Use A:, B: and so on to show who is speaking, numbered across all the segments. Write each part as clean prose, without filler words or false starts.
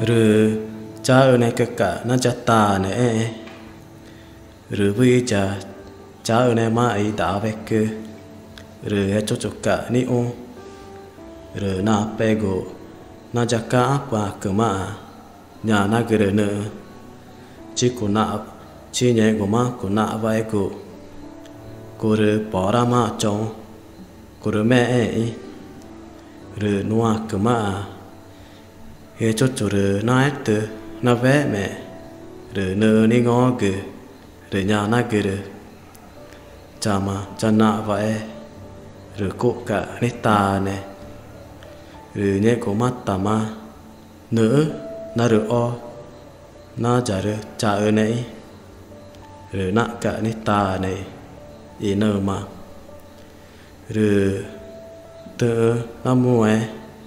A: Rồi cha ở này cả nó cha ta này rồi bây giờ cha ở này mà ấy đã về cơ rồi hết cho cả ni ô rồi na pego na jaka apa kema nhà na gere nữa chỉ có na chỉ nhẹ của má của na vai cô rồi bỏ ra mà chồng cô rồi mẹ ấy rồi nuôi kema hết cho rồi na hết từ na vé mẹ rồi nợ ni ngó kì rồi nhà na kì rồi cha mà cha nạ vậy rồi cô cả nít ta này rồi nhẹ của mắt ta mà nữa na rồi o na trả rồi trả ở này rồi nạ cả nít ta này ý nợ mà rồi tự na mua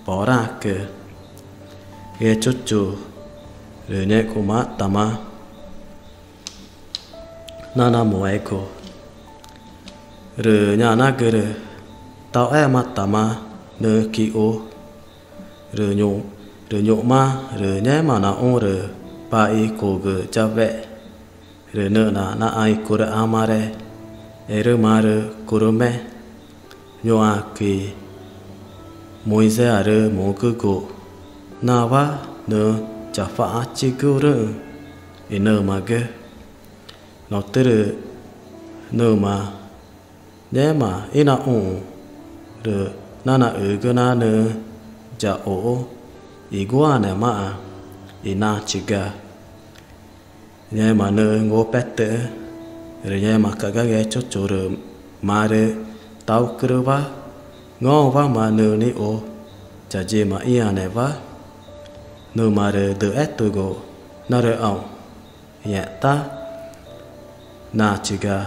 A: bỏ ra kì hết chút chú rồi nhẹ của mắt ta mà na mua cô rồi nhà na kì rồi tao em mắt ta mà nợ kỳ ô rồi nhộ ma rồi nhé mà na ô rồi ba y cô gờ cha vẽ rồi nợ na ai cô ra amare rồi mà rồi cô rồi mẹ nhộ à kỳ môi xe rồi mồ cứ cô na va nợ chả phá chi cô rồi nợ mà cái nó tới rồi nợ mà nhé mà ít na ô rồi na ở cái na nợ chả ô igua này mà ina chiga nhé mà nợ ngô pet tệ rồi nhé mà cả cái chốt chỗ rồi mà rồi tao cứ va ngô va mà nợ ní ô chả gì mà ia này va nợ mà rồi từ ét tôi go na rồi ông nhẹ ta na chiga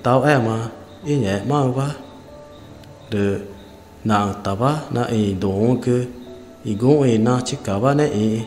A: tao em mà nhẹ mà va rồi nàng ta va na đồ cứ igong na chika va này